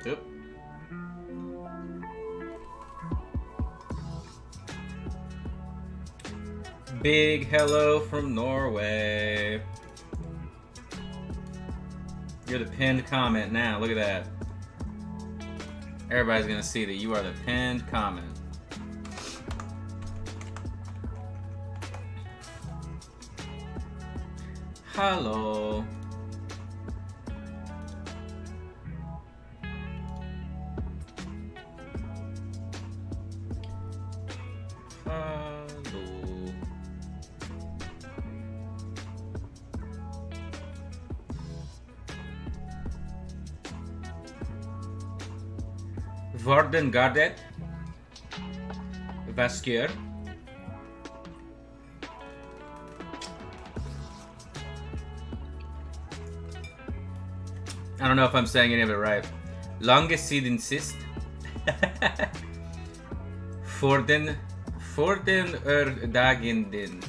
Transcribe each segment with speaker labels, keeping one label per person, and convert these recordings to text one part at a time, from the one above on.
Speaker 1: Yep. Big hello from Norway. You're the pinned comment now. Look at that. Everybody's gonna see that you are the pinned comment. Hello. Worden Gardet Vasquer. I don't know if I'm saying any of it right. Lange siden sist. Forden dagen din.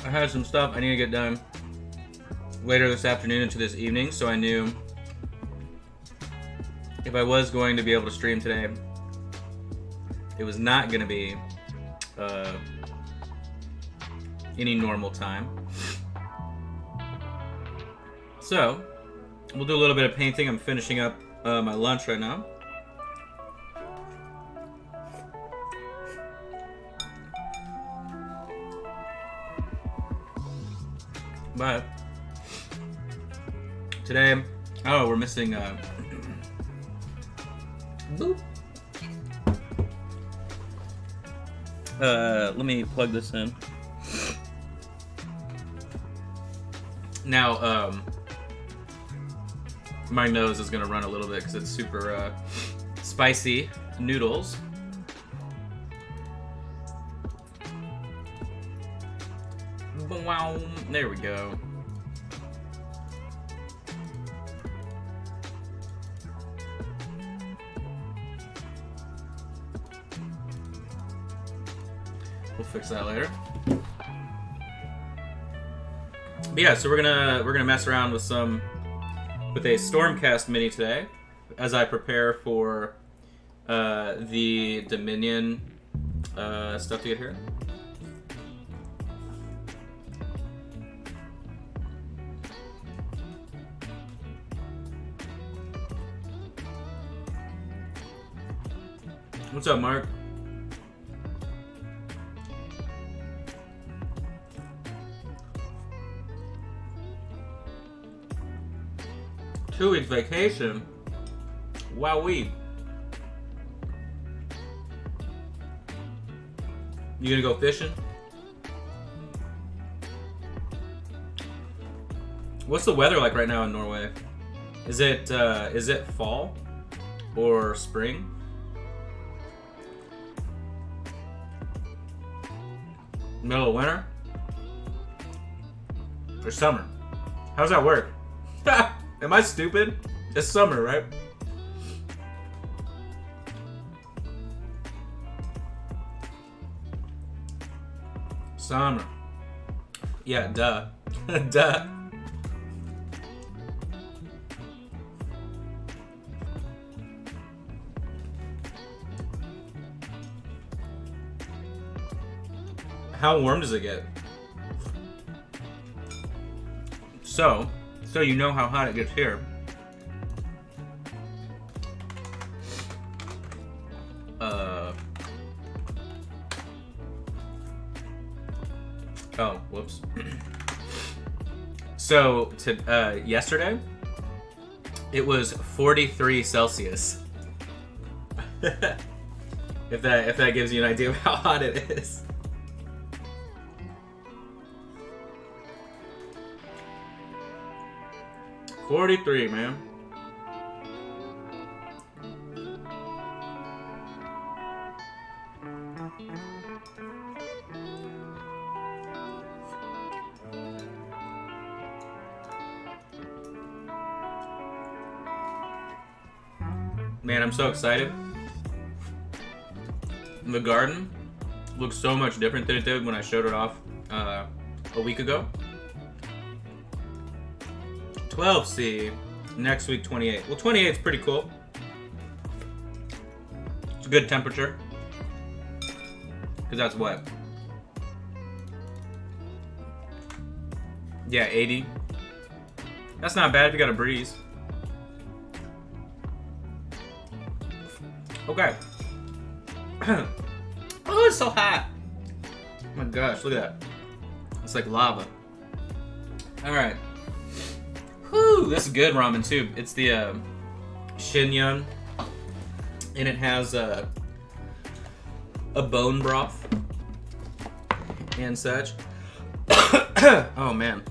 Speaker 1: I had some stuff I need to get done later this afternoon into this evening, so I knew if I was going to be able to stream today, it was not going to be any normal time. So, we'll do a little bit of painting. I'm finishing up my lunch right now. But today, oh, we're missing boop. Let me plug this in. Now, my nose is gonna run a little bit because it's super spicy noodles. Wow, there we go. We'll fix that later. But yeah, so we're gonna mess around with a Stormcast mini today, as I prepare for the Dominion stuff to get here. What's up, Mark? Two weeks vacation? Wowee. You gonna go fishing? What's the weather like right now in Norway? Is it fall or spring? Middle of winter? Or summer? How does that work? Am I stupid? It's summer, right? Summer. Yeah, duh. Duh. How warm does it get? So you know how hot it gets here. Oh, whoops. So yesterday, it was 43 Celsius. If that gives you an idea of how hot it is. $43, man. Man, I'm so excited. The garden looks so much different than it did when I showed it off a week ago. 12C. Next week, 28. Well, 28 is pretty cool. It's a good temperature. Because that's what? Yeah, 80. That's not bad if you got a breeze. Okay. Oh, it's so hot. Oh my gosh, look at that. It's like lava. Alright. Whew, this is good ramen too. It's the Shinyun. And it has a bone broth and such. Oh man.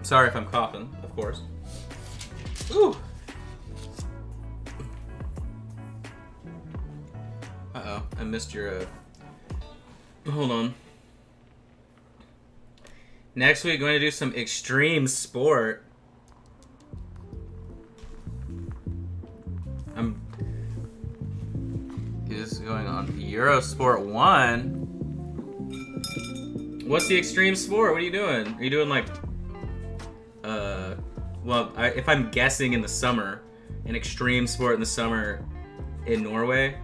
Speaker 1: Sorry if I'm coughing, of course. Ooh. Uh-oh, I missed your, hold on. Next week, going to do some extreme sport. This is going on Eurosport 1. What's the extreme sport? What are you doing? Are you doing like, well, if I'm guessing in the summer, an extreme sport in the summer in Norway,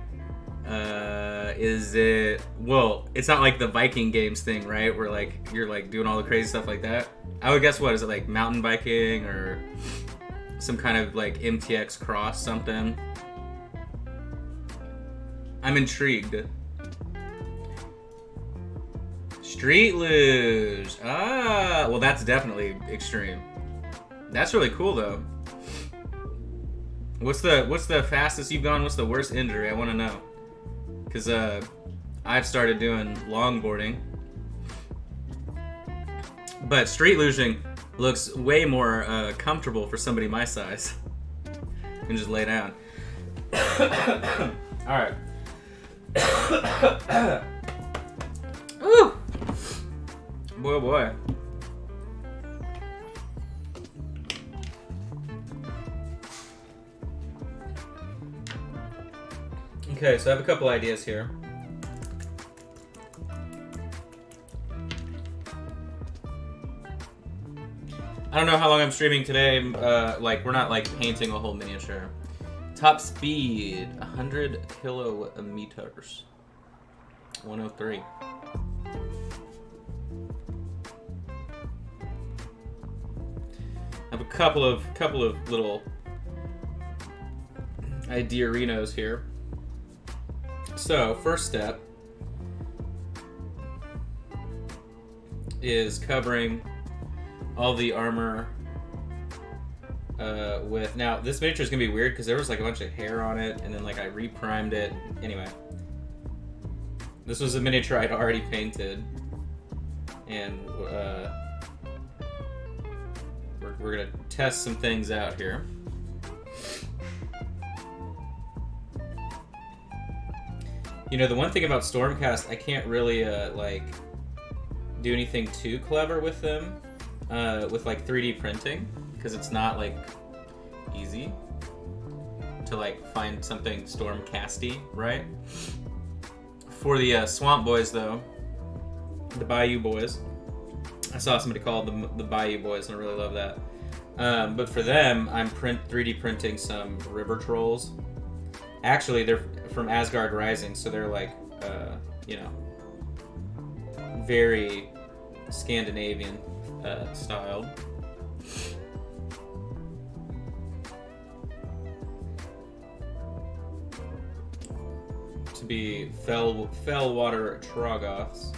Speaker 1: is it, well, it's not like the Viking Games thing, right? Where like, you're like doing all the crazy stuff like that. I would guess, what, is it like mountain biking or some kind of like MTX cross something? I'm intrigued. Street luge. Ah, well that's definitely extreme. That's really cool though. What's the fastest you've gone? What's the worst injury? I want to know. Cause I've started doing longboarding, but street luging looks way more comfortable for somebody my size. You can just lay down. All right. Woo! Boy, oh boy. Okay, so I have a couple ideas here. I don't know how long I'm streaming today. Like, we're not like painting a whole miniature. Top speed, 100 kilometers. 103. I have a couple of little idea-rinos here. So, first step is covering all the armor with... Now, this miniature is going to be weird because there was like a bunch of hair on it, and then like I re-primed it. Anyway. This was a miniature I'd already painted. And we're going to test some things out here. You know, the one thing about Stormcast, I can't really, like, do anything too clever with them, with, like, 3D printing, because it's not, like, easy to, like, find something Stormcasty, right? For the Swamp Boys, though, the Bayou Boys, I saw somebody call them the Bayou Boys, and I really love that. But for them, I'm 3D printing some river trolls. Actually, they're from Asgard Rising, so they're like, you know, very Scandinavian styled. To be Fellwater Trogoths.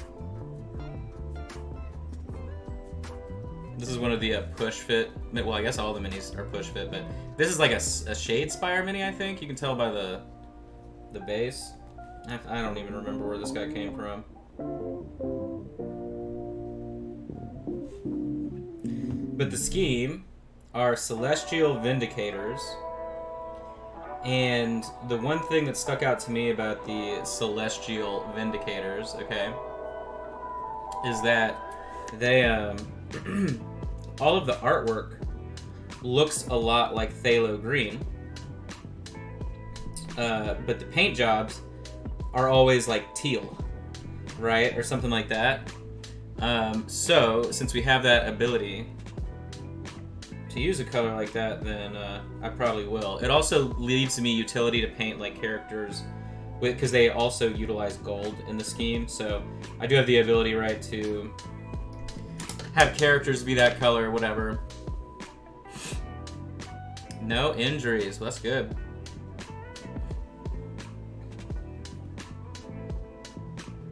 Speaker 1: This is one of the push fit. Well, I guess all the minis are push fit, but this is like a Shade Spire mini, I think. You can tell by the base. I don't even remember where this guy came from. But the scheme are Celestial Vindicators. And the one thing that stuck out to me about the Celestial Vindicators, okay, is that they, all of the artwork looks a lot like phthalo green. but the paint jobs are always like teal, right, or something like that. So since we have that ability to use a color like that, then I probably will. It also leaves me utility to paint like characters, because they also utilize gold in the scheme. So I do have the ability, right, to have characters be that color, whatever. No injuries. Well, that's good.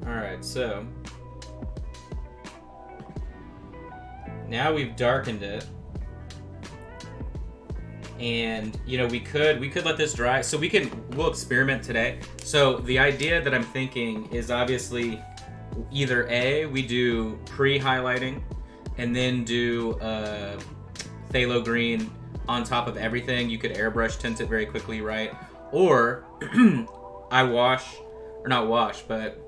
Speaker 1: Alright, so now we've darkened it. And, you know, we could let this dry. So we'll experiment today. So the idea that I'm thinking is obviously either A, we do pre-highlighting and then do phthalo green on top of everything. You could airbrush tint it very quickly, right? Or I wash, or not wash, but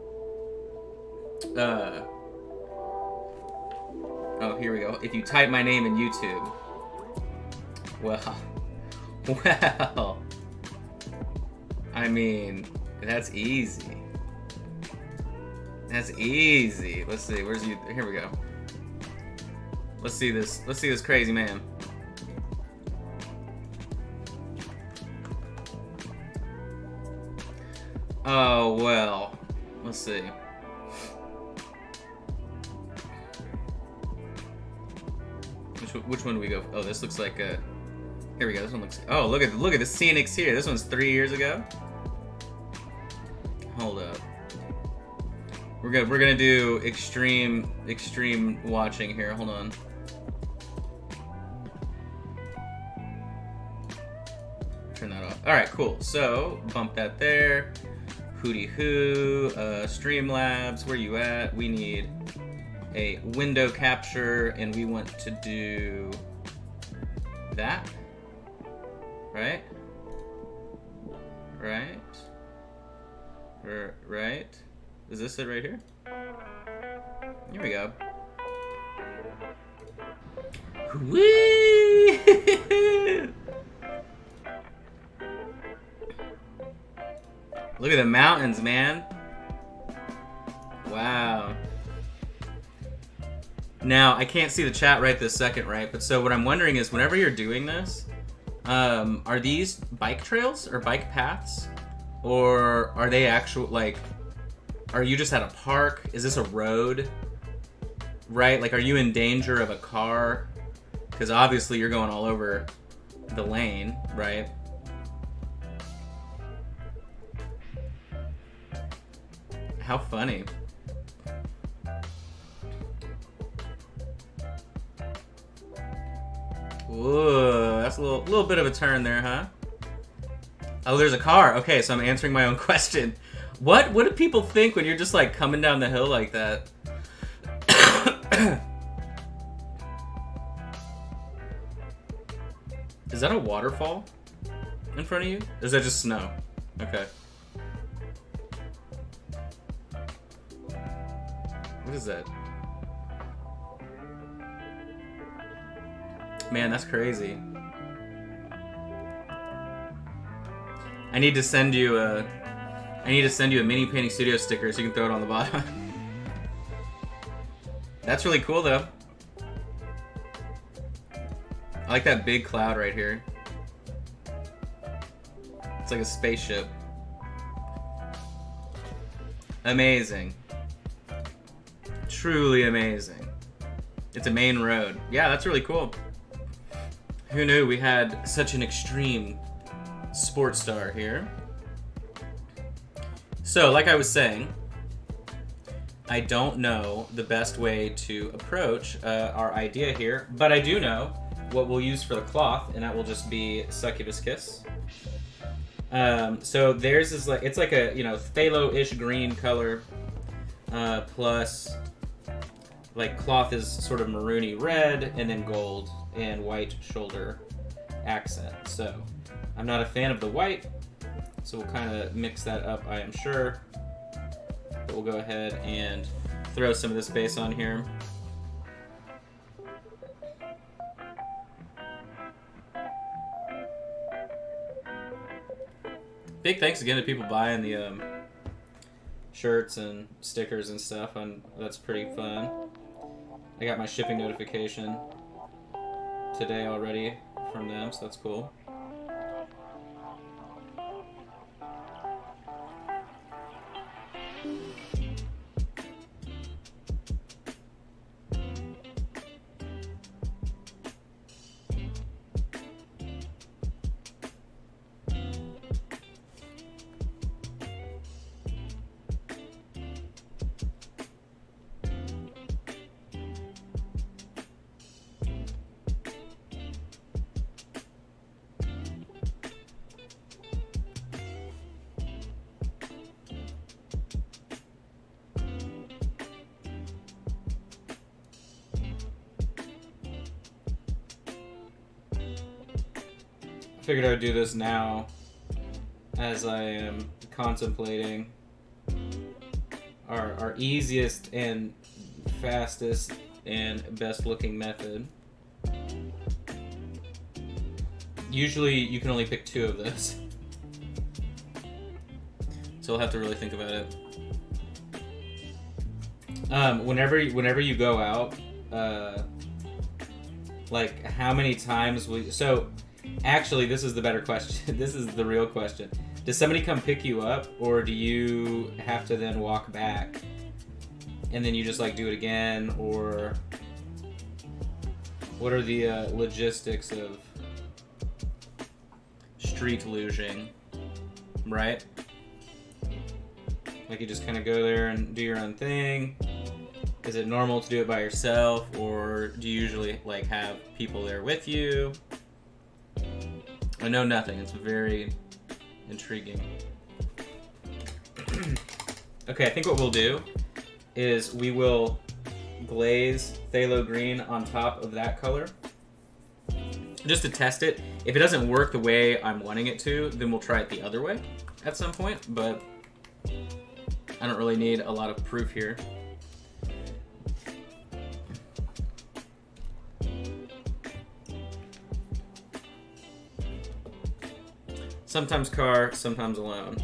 Speaker 1: oh, here we go. If you type my name in YouTube, well, I mean, that's easy. That's easy. Let's see. Where's you? Here we go. Let's see this. Let's see this crazy man. Oh well. Let's see. Which one do we go? Oh, this looks like a. Here we go. This one looks. Oh, look at the scenics here. This one's 3 years ago. Hold up. We're gonna do extreme watching here. Hold on. Turn that off. All right, cool. So bump that there. Hootie hoo. Streamlabs. Where you at? We need a window capture, and we want to do that. Right? Right? Right? Is this it right here? Here we go. Whee! Look at the mountains, man. Wow. Now, I can't see the chat right this second, right? But so what I'm wondering is, whenever you're doing this, are these bike trails or bike paths? Or are they actual, like, are you just at a park? Is this a road? Right? Like, are you in danger of a car? Because obviously you're going all over the lane, right? How funny. Ooh, that's a little bit of a turn there, huh? Oh, there's a car. Okay, so I'm answering my own question. What do people think when you're just like coming down the hill like that? Is that a waterfall in front of you? Or is that just snow? Okay. What is that? Man, that's crazy. I need to send you a mini painting studio sticker so you can throw it on the bottom. That's really cool though. I like that big cloud right here. It's like a spaceship. Amazing. Truly amazing. It's a main road. Yeah, that's really cool. Who knew we had such an extreme sports star here? So, like I was saying, I don't know the best way to approach our idea here, but I do know what we'll use for the cloth, and that will just be Succubus Kiss. So theirs is like, it's like a, you know, phthalo-ish green color, plus like cloth is sort of maroony red, and then gold and white shoulder accent. So I'm not a fan of the white, so we'll kind of mix that up, I am sure. But we'll go ahead and throw some of this base on here. Big thanks again to people buying the shirts and stickers and stuff. That's pretty fun. I got my shipping notification today already from them, so that's cool. Figured I would do this now as I am contemplating our easiest and fastest and best looking method. Usually you can only pick 2 of those, so I'll have to really think about it. Whenever you go out, like how many times will you, so actually, this is the better question. This is the real question. Does somebody come pick you up, or do you have to then walk back, and then you just like do it again, or what are the logistics of street luging, right? Like you just kind of go there and do your own thing. Is it normal to do it by yourself, or do you usually like have people there with you? I know nothing. It's very intriguing. Okay, I think what we'll do is we will glaze phthalo green on top of that color just to test it. If it doesn't work the way I'm wanting it to, then we'll try it the other way at some point, but I don't really need a lot of proof here. Sometimes car, sometimes alone.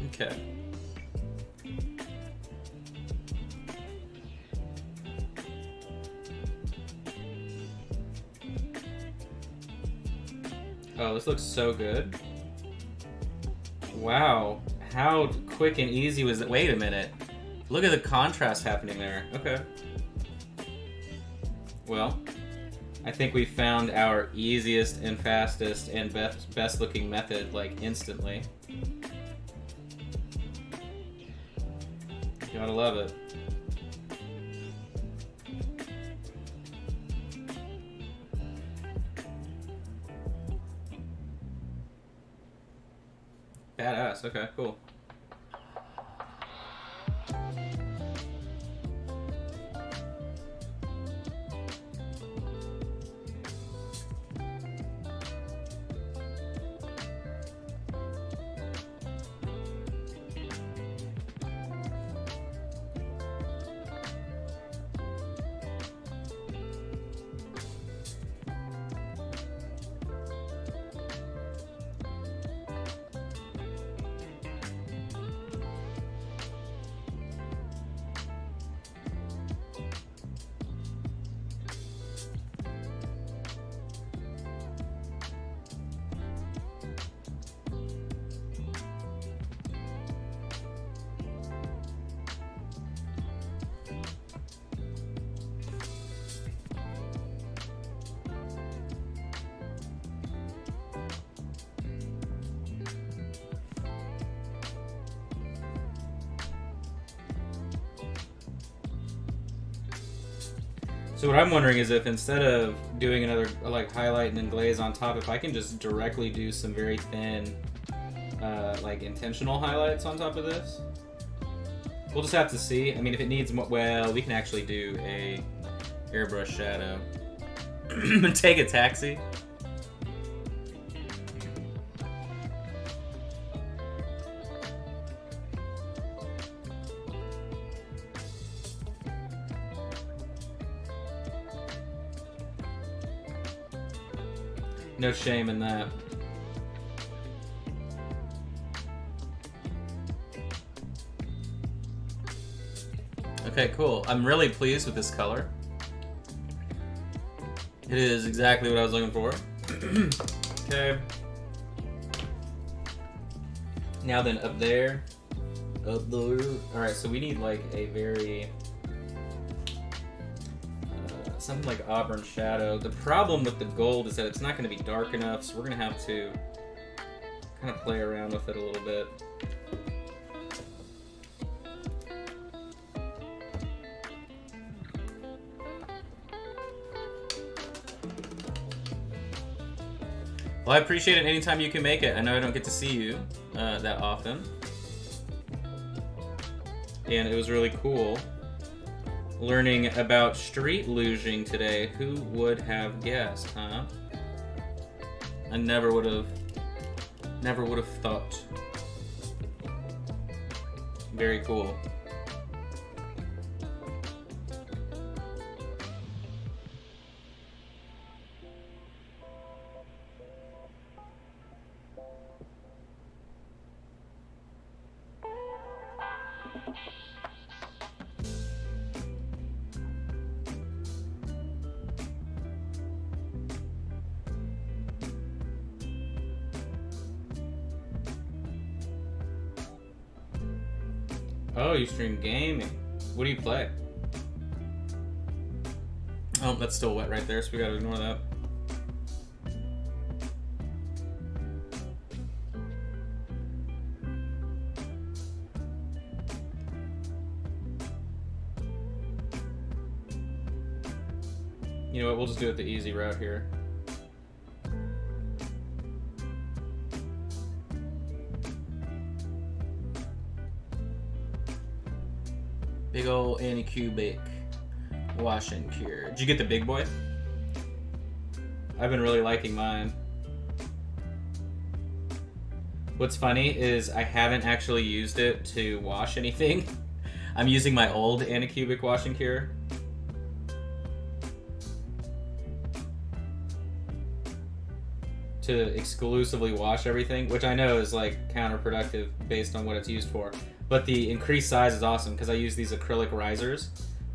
Speaker 1: Okay. Oh, this looks so good. Wow, how quick and easy was it? Wait a minute. Look at the contrast happening there. Okay. Well, I think we found our easiest and fastest and best looking method like instantly. Gotta love it. Badass. Okay, cool. So what I'm wondering is if instead of doing another like highlight and then glaze on top, if I can just directly do some very thin like intentional highlights on top of this. We'll just have to see. I mean, if it needs more, well, we can actually do a airbrush shadow. Take a taxi. No shame in that. Okay, cool. I'm really pleased with this color. It is exactly what I was looking for. Okay. Now then, up there. Alright, so we need like a very... something like Auburn Shadow. The problem with the gold is that it's not going to be dark enough, so we're going to have to kind of play around with it a little bit. Well, I appreciate it anytime you can make it. I know I don't get to see you that often. And it was really cool learning about street luging today. Who would have guessed, huh? I never would have thought. Very cool. Oh, you stream gaming. What do you play? Oh, that's still wet right there, so we gotta ignore that. You know what, we'll just do it the easy route here. Big ol' Anycubic wash and cure. Did you get the big boy? I've been really liking mine. What's funny is I haven't actually used it to wash anything. I'm using my old Anycubic wash and cure. To exclusively wash everything, which I know is like counterproductive based on what it's used for. But the increased size is awesome because I use these acrylic risers,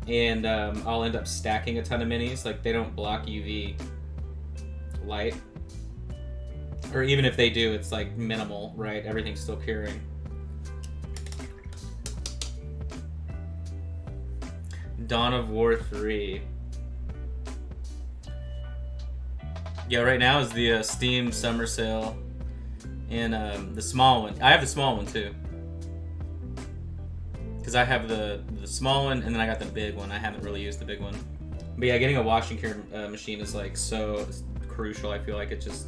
Speaker 1: and I'll end up stacking a ton of minis. Like, they don't block UV light, or even if they do, it's like minimal, right? Everything's still curing. Dawn of War 3. Yeah, right now is the Steam summer sale, and the small one. I have the small one too. Because I have the small one, and then I got the big one. I haven't really used the big one. But yeah, getting a wash and cure machine is like so crucial. I feel like it just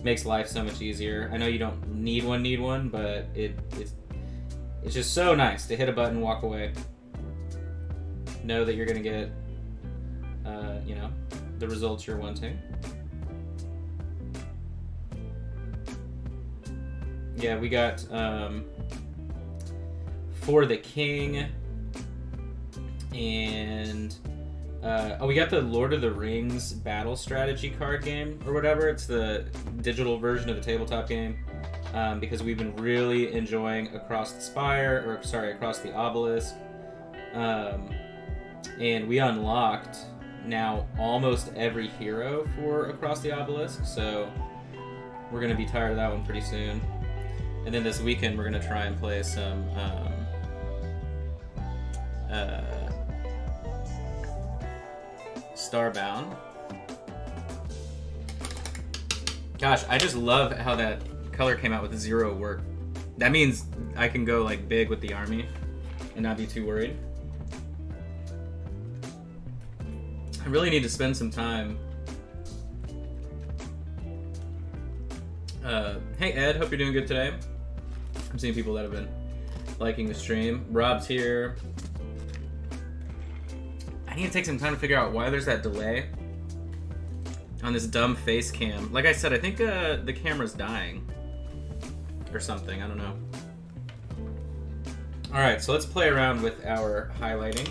Speaker 1: makes life so much easier. I know you don't need one, but it's just so nice to hit a button, walk away. Know that you're gonna get, you know, the results you're wanting. Yeah, we got For the King, and we got the Lord of the Rings battle strategy card game or whatever. It's the digital version of the tabletop game, because we've been really enjoying Across the Obelisk, and we unlocked now almost every hero for Across the Obelisk, so we're gonna be tired of that one pretty soon. And then this weekend we're gonna try and play some Starbound. Gosh, I just love how that color came out with 0 work. That means I can go like big with the army and not be too worried. I really need to spend some time. Hey Ed, hope you're doing good today. I'm seeing people that have been liking the stream. Rob's here. I need to take some time to figure out why there's that delay on this dumb face cam. Like I said, I think the camera's dying or something. I don't know. All right, so let's play around with our highlighting.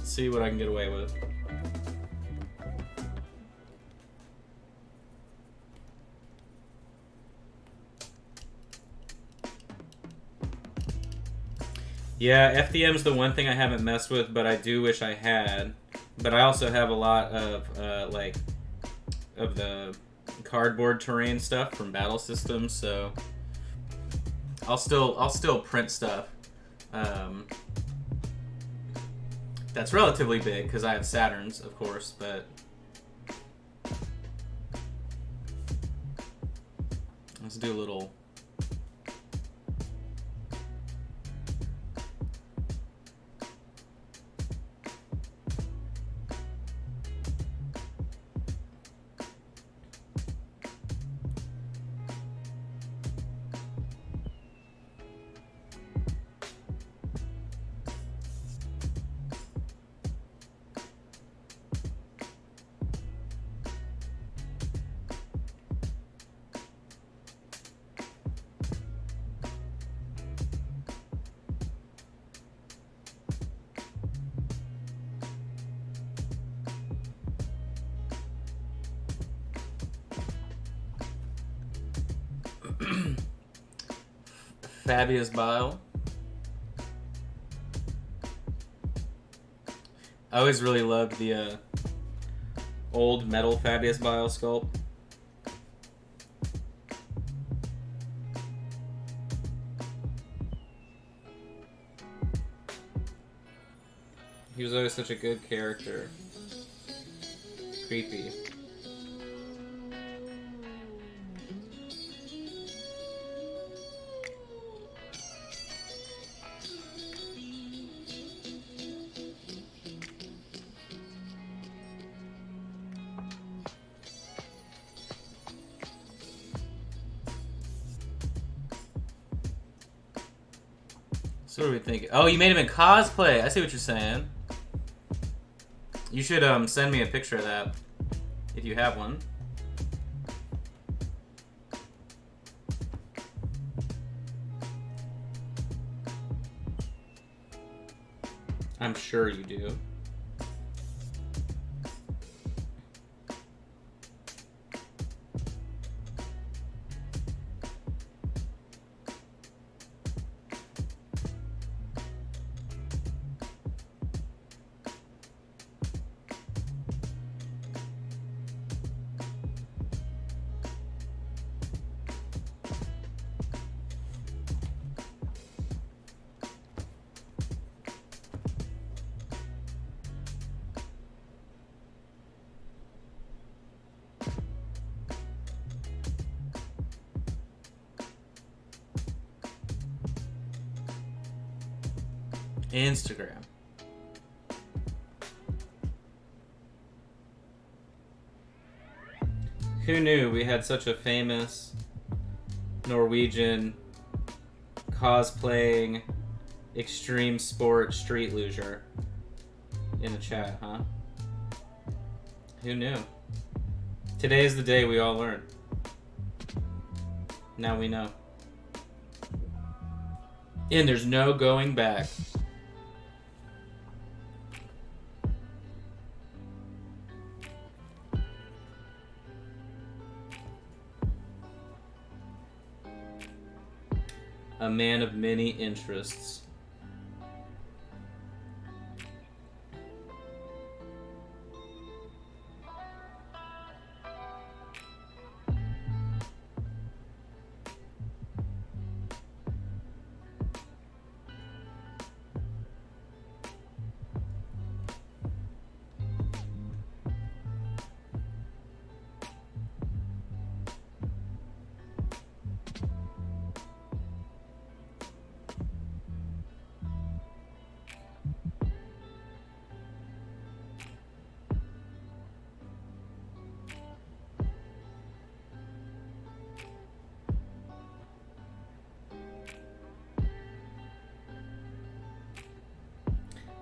Speaker 1: See what I can get away with. Yeah, FDM's the one thing I haven't messed with, but I do wish I had. But I also have a lot of like of the cardboard terrain stuff from Battle Systems, so I'll still print stuff. That's relatively big because I have Saturns, of course, but let's do a little. Fabius Bile. I always really loved the old metal Fabius Bile sculpt. He was always such a good character. Creepy. So what do we think? Oh, you made him in cosplay. I see what you're saying. You should send me a picture of that if you have one. I'm sure you do. Instagram. Who knew we had such a famous Norwegian cosplaying extreme sport street luger in the chat, huh? Who knew? Today is the day we all learn. Now we know. And there's no going back. A man of many interests.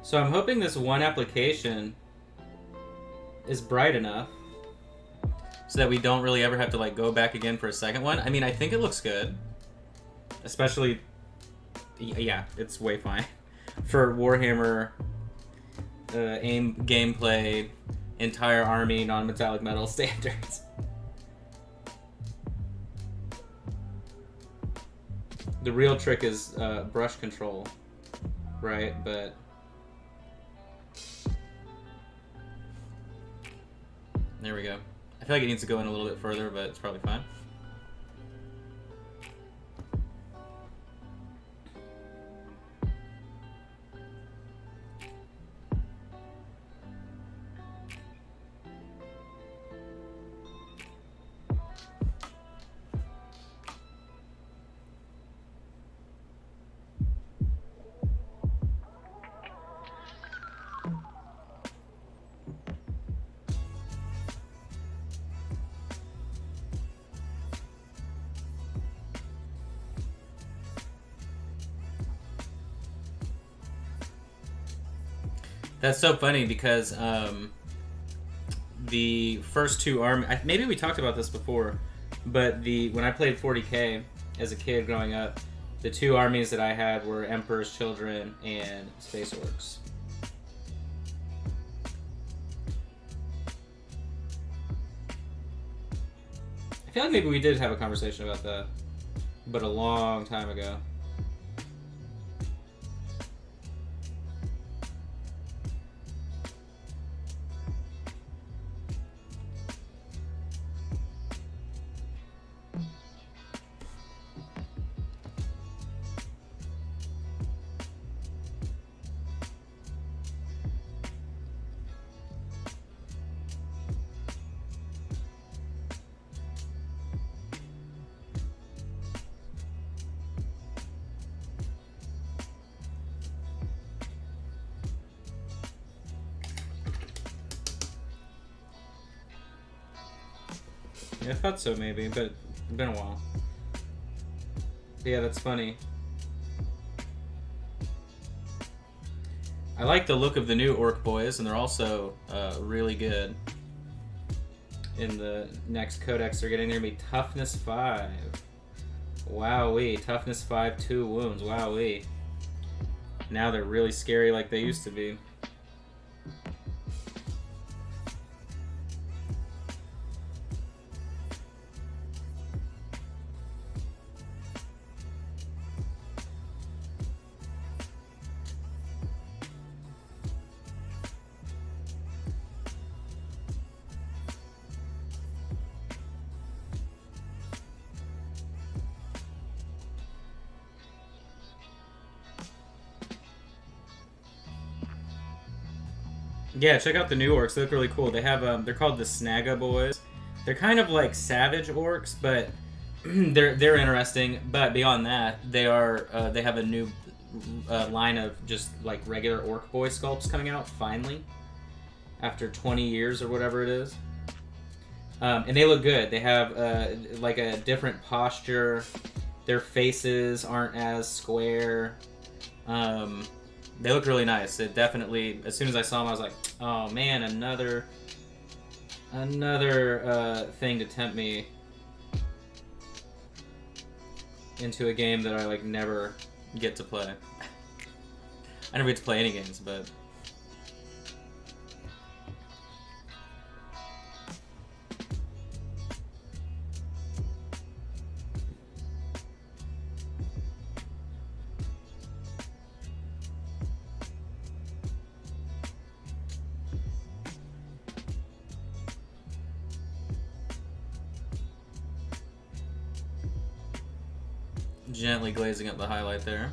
Speaker 1: So I'm hoping this one application is bright enough so that we don't really ever have to like go back again for a second one. I mean, I think it looks good. Especially, yeah, it's way fine. For Warhammer AIM gameplay, entire army, non-metallic metal standards. The real trick is brush control. right? But there we go. I feel like it needs to go in a little bit further, but it's probably fine. That's so funny because the first two maybe we talked about this before, but when I played 40K as a kid growing up, the two armies that I had were Emperor's Children and Space Orcs. I feel like maybe we did have a conversation about that, but a long time ago. Yeah, I thought so maybe, but it's been a while. Yeah, that's funny. I like the look of the new Orc Boys, and they're also really good. In the next codex they're getting, they're going to be Toughness 5. Wowee. Toughness 5, 2 wounds. Wowee. Now they're really scary like they used to be. Yeah, check out the new orcs. They look really cool. They have they're called the Snaga Boys. They're kind of like savage orcs, but they're interesting. But beyond that, they have a new line of just like regular orc boy sculpts coming out finally after 20 years or whatever it is. And they look good. They have like a different posture. Their faces aren't as square. They look really nice. It definitely, as soon as I saw them, I was like, oh man, another thing to tempt me into a game that I like never get to play. I never get to play any games, but gently glazing up the highlight there.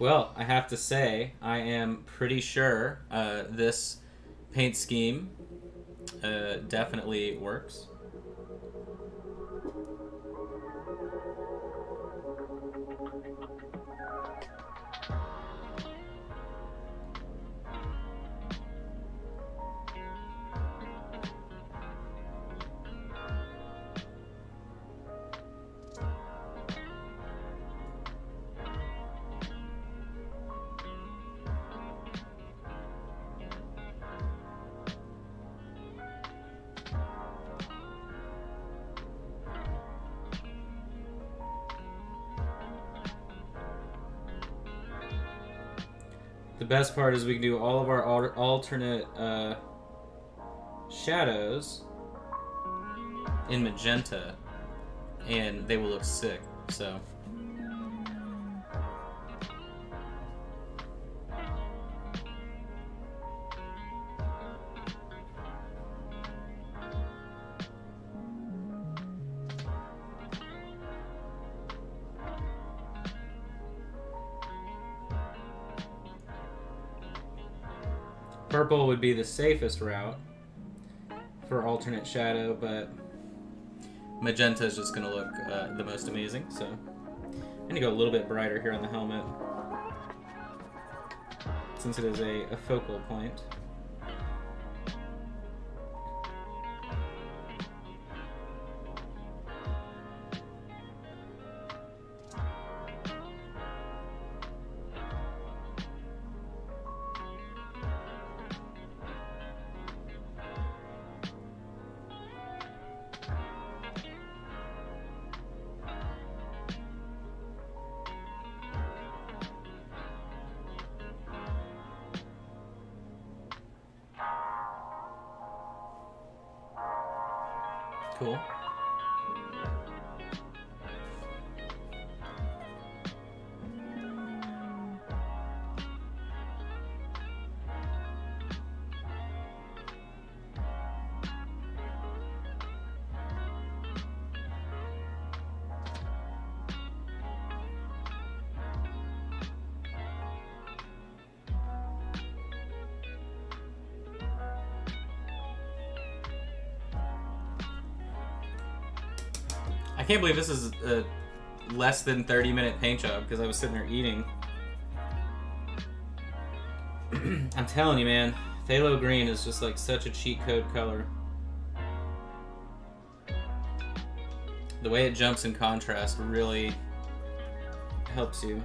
Speaker 1: Well, I have to say, I am pretty sure this paint scheme definitely works. The best part is we can do all of our alternate shadows in magenta, and they will look sick. So Purple would be the safest route for alternate shadow, but magenta is just going to look the most amazing. So I'm going to go a little bit brighter here on the helmet, since it is a focal point. Cool. I can't believe this is a less than 30-minute paint job because I was sitting there eating. I'm telling you, man, phthalo green is just like such a cheat code color. The way it jumps in contrast really helps you.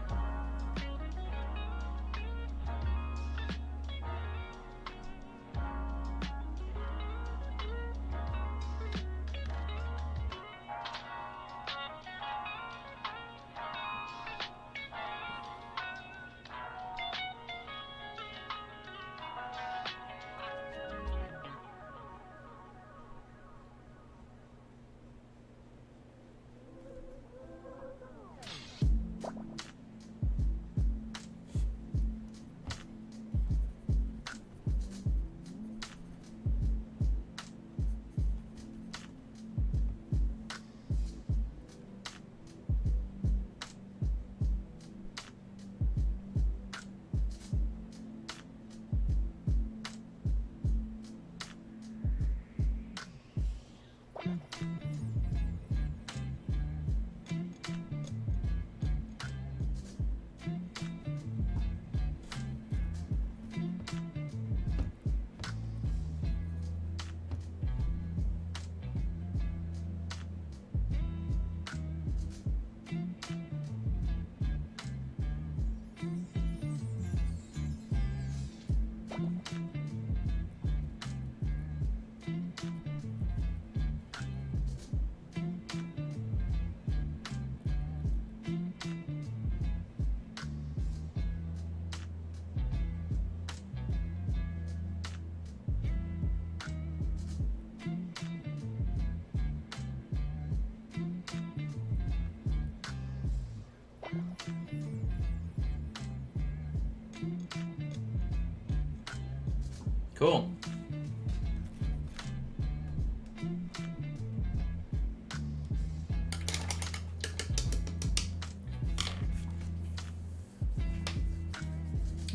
Speaker 1: Cool.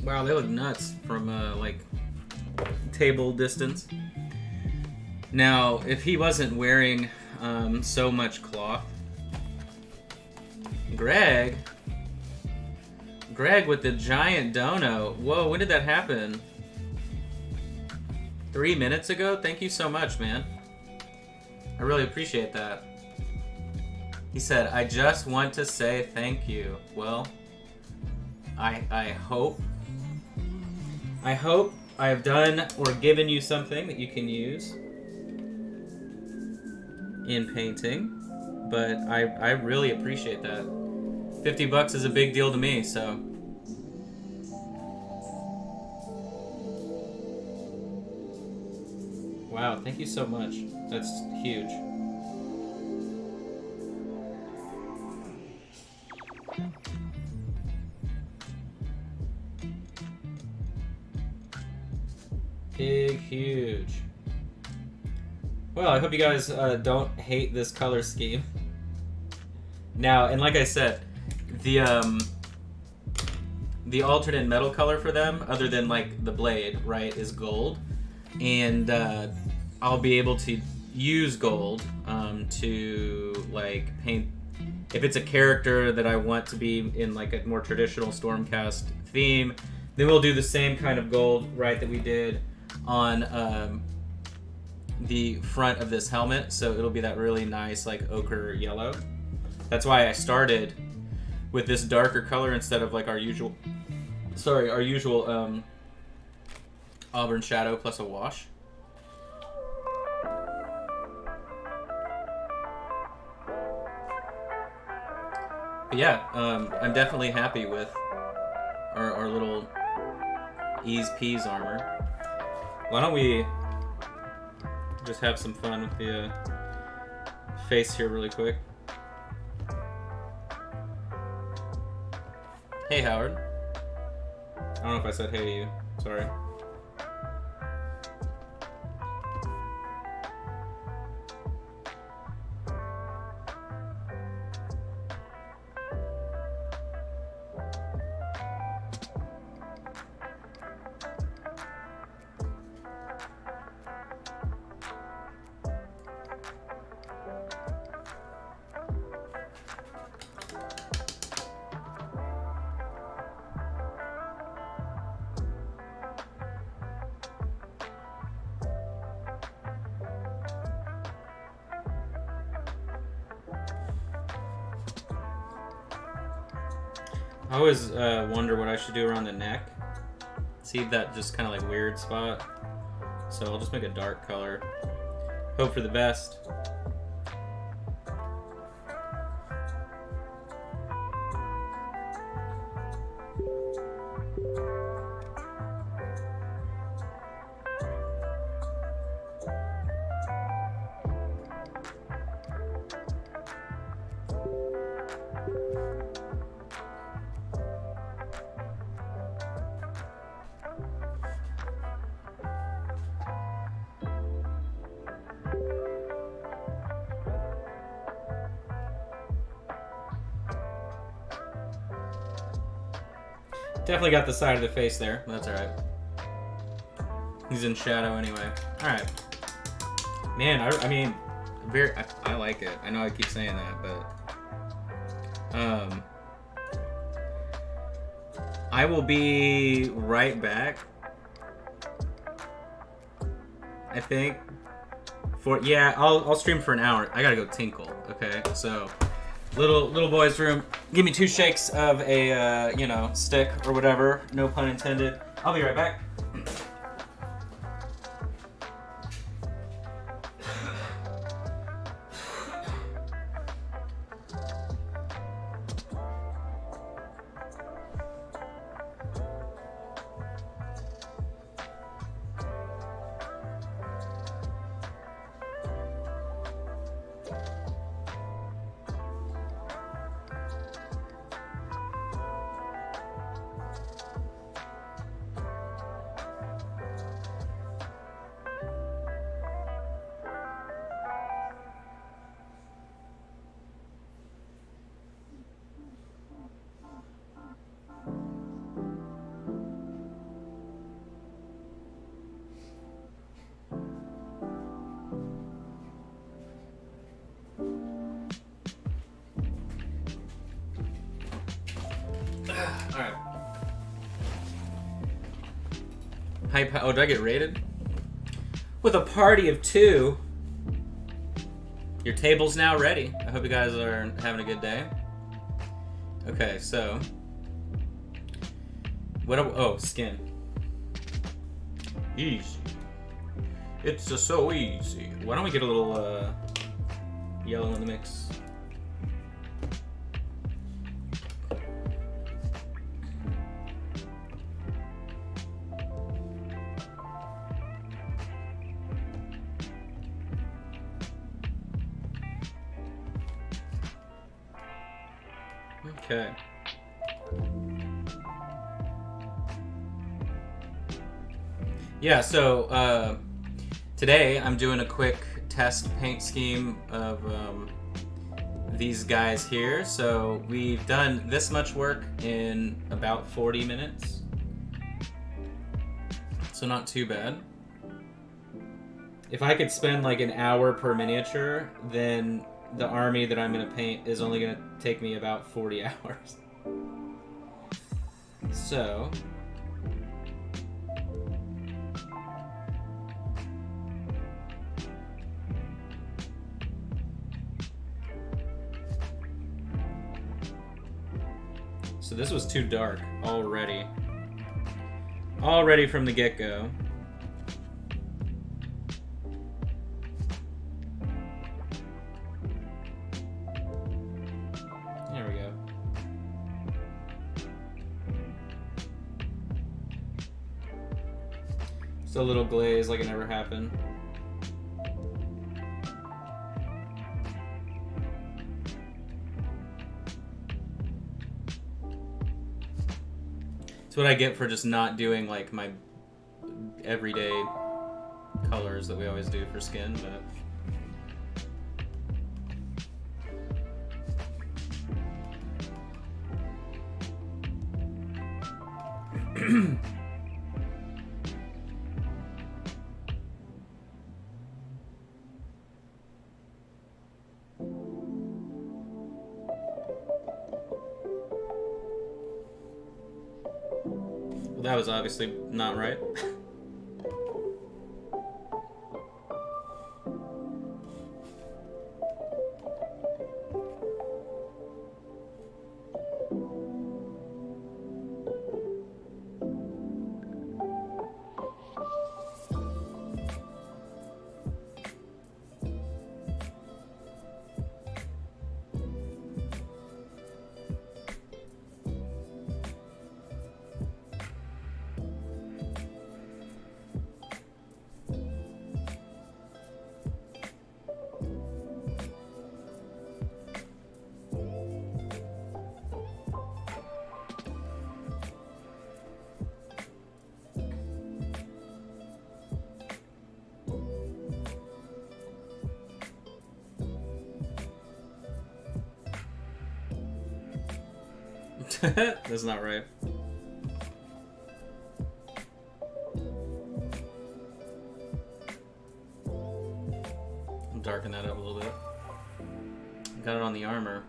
Speaker 1: Wow, they look nuts from like table distance. Now, if he wasn't wearing so much cloth, Greg with the giant dono. Whoa, when did that happen? 3 minutes ago? Thank you so much, man. I really appreciate that. He said, I just want to say thank you. Well, I hope I have done or given you something that you can use in painting, but I really appreciate that. $50 is a big deal to me, so. Wow, thank you so much. That's huge. Big, huge. Well, I hope you guys don't hate this color scheme. Now, and like I said, the the alternate metal color for them, other than like the blade, right, is gold, and I'll be able to use gold to like paint. If it's a character that I want to be in like a more traditional Stormcast theme, then we'll do the same kind of gold, right, that we did on the front of this helmet. So it'll be that really nice like ochre yellow. That's why I started with this darker color instead of like our usual auburn shadow plus a wash. But yeah, I'm definitely happy with our little Ease Peas armor. Why don't we just have some fun with the face here really quick. Hey, Howard. I don't know if I said hey to you. Sorry. I always wonder what I should do around the neck. See that just kind of like weird spot? So I'll just make a dark color. Hope for the best. Definitely got the side of the face there. That's alright. He's in shadow anyway. Alright. Man, I mean, I like it. I know I keep saying that, but... I will be right back. I think. Yeah, I'll stream for an hour. I gotta go tinkle, okay? So... Little boy's room. Give me 2 shakes of a, stick or whatever. No pun intended. I'll be right back. Alright. Oh, did I get raided? With a party of 2. Your table's now ready. I hope you guys are having a good day. Okay, so... skin. Easy. It's just so easy. Why don't we get a little yellow in the mix? Okay. Yeah, so today I'm doing a quick test paint scheme of these guys here. So we've done this much work in about 40 minutes. So not too bad. If I could spend like an hour per miniature, then the army that I'm going to paint is only going to take me about 40 hours. So... So this was too dark already. Already from the get-go. There we go. Just a little glaze like it never happened. It's what I get for just not doing like my everyday colors that we always do for skin, but well, that was obviously not right. That's not right. I'll darken that up a little bit. Got it on the armor.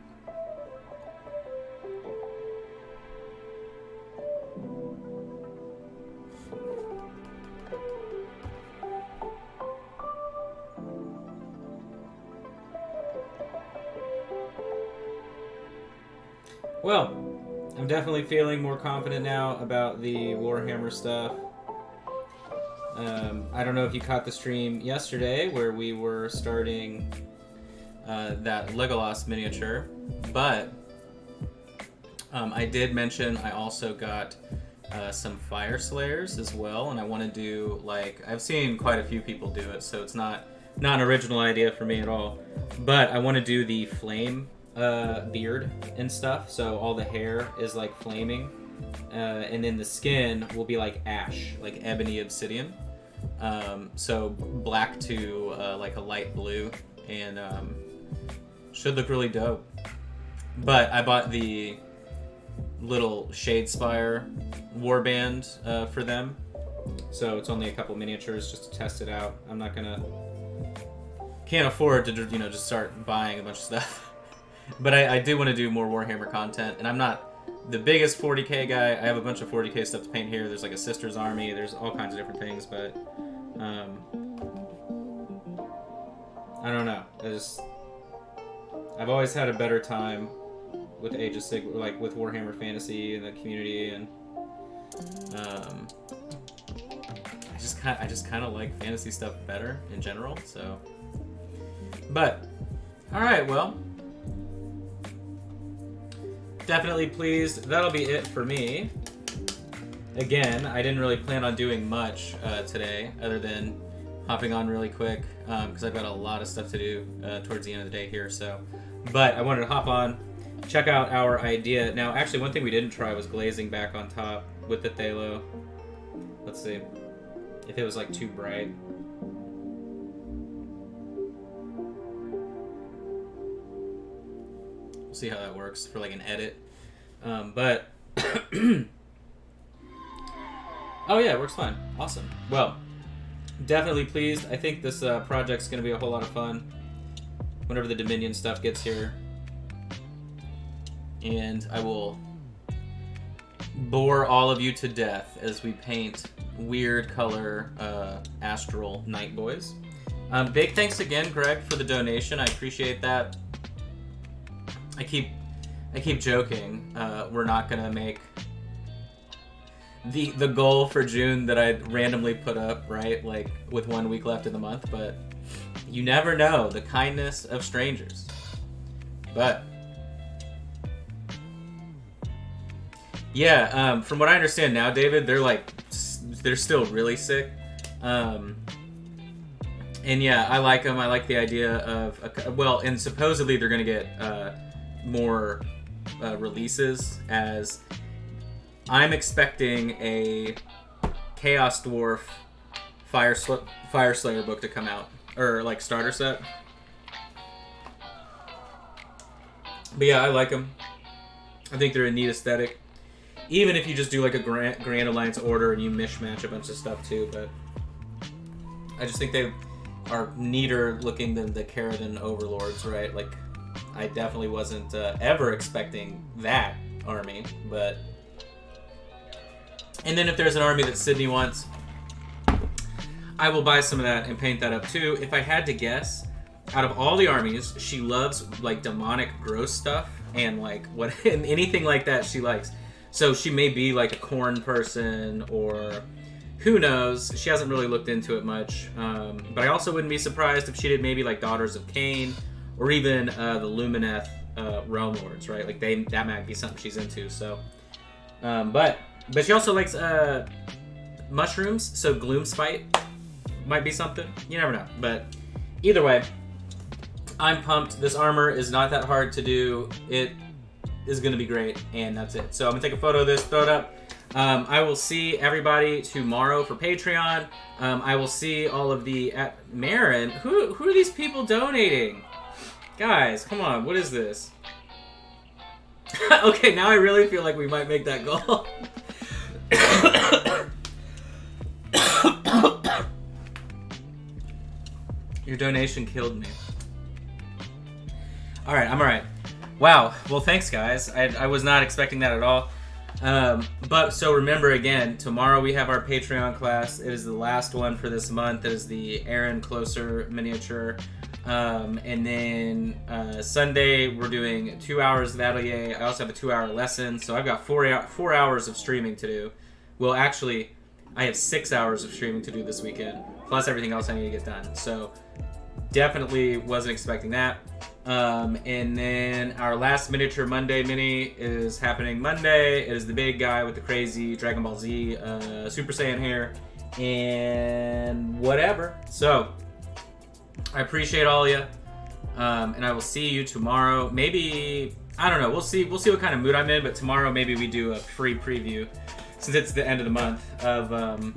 Speaker 1: Well, I'm definitely feeling more confident now about the Warhammer stuff. I don't know if you caught the stream yesterday where we were starting that Legolas miniature, but I did mention I also got some Fire Slayers as well, and I want to do, like, I've seen quite a few people do it, so it's not an original idea for me at all, but I want to do the flame beard and stuff, so all the hair is like flaming, and then the skin will be like ash, like ebony obsidian, so black to like a light blue, and should look really dope. But I bought the little Shadespire warband for them, so it's only a couple miniatures just to test it out. I'm not can't afford to, you know, just start buying a bunch of stuff. But I do want to do more Warhammer content, and I'm not the biggest 40k guy. I have a bunch of 40k stuff to paint here. There's like a Sisters Army, there's all kinds of different things, but I don't know. I've always had a better time with Age of Sigmar, like with Warhammer Fantasy and the community, and I just kind of like fantasy stuff better in general. So, but all right, well. Definitely pleased. That'll be it for me. Again, I didn't really plan on doing much today, other than hopping on really quick, because I've got a lot of stuff to do towards the end of the day here. So, but I wanted to hop on, check out our idea. Now, actually, one thing we didn't try was glazing back on top with the Thalo. Let's see if it was like too bright. We'll see how that works for like an edit. But oh yeah, it works fine. Awesome. Well, definitely pleased. I think this project's going to be a whole lot of fun whenever the Dominion stuff gets here. And I will bore all of you to death as we paint weird color astral night boys. Big thanks again, Greg, for the donation. I appreciate that. I keep joking. We're not gonna make the goal for June that I randomly put up, right? Like with 1 week left in the month, but you never know the kindness of strangers. But yeah, from what I understand now, David, they're still really sick. And yeah, I like them. I like the idea of and supposedly they're gonna get more releases, as I'm expecting a Chaos Dwarf Fire Slayer book to come out, or like starter set. But yeah, I like them. I think they're a neat aesthetic. Even if you just do like a Grand Alliance order and you mishmatch a bunch of stuff too, but I just think they are neater looking than the Karadan Overlords, right? Like, I definitely wasn't ever expecting that army, but... And then if there's an army that Sydney wants, I will buy some of that and paint that up too. If I had to guess, out of all the armies, she loves like demonic gross stuff and like and anything like that she likes. So she may be like a Khorne person, or who knows. She hasn't really looked into it much. But I also wouldn't be surprised if she did maybe like Daughters of Cain, or even the Lumineth Realm Lords, right? Like that might be something she's into. So, but she also likes mushrooms, so Gloomspite might be something. You never know. But either way, I'm pumped. This armor is not that hard to do. It is going to be great, and that's it. So I'm going to take a photo of this, throw it up. I will see everybody tomorrow for Patreon. I will see all of the... Marin? Who are these people donating? Guys, come on. What is this? Okay, now I really feel like we might make that goal. Your donation killed me. Alright, I'm alright. Wow. Well, thanks, guys. I was not expecting that at all. But so remember, again, tomorrow we have our Patreon class. It is the last one for this month. It is the Aaron Closer miniature. And then Sunday we're doing 2 hours of Atelier. I also have a 2-hour lesson, so I've got 4 hours of streaming to do. Well, actually, I have 6 hours of streaming to do this weekend, plus everything else I need to get done. So definitely wasn't expecting that. And then our last Miniature Monday mini is happening Monday. It is the big guy with the crazy Dragon Ball Z Super Saiyan hair and whatever. So I appreciate all of you, and I will see you tomorrow. Maybe, I don't know, we'll see what kind of mood I'm in, but tomorrow maybe we do a free preview, since it's the end of the month, of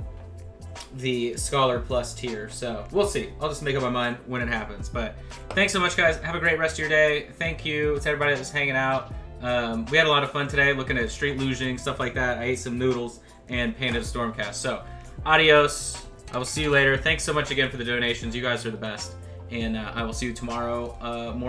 Speaker 1: the Scholar Plus tier. So we'll see. I'll just make up my mind when it happens. But thanks so much, guys. Have a great rest of your day. Thank you to everybody that's hanging out. We had a lot of fun today looking at street luging, stuff like that. I ate some noodles and painted a Stormcast. So adios. I will see you later. Thanks so much again for the donations. You guys are the best. And I will see you tomorrow morning.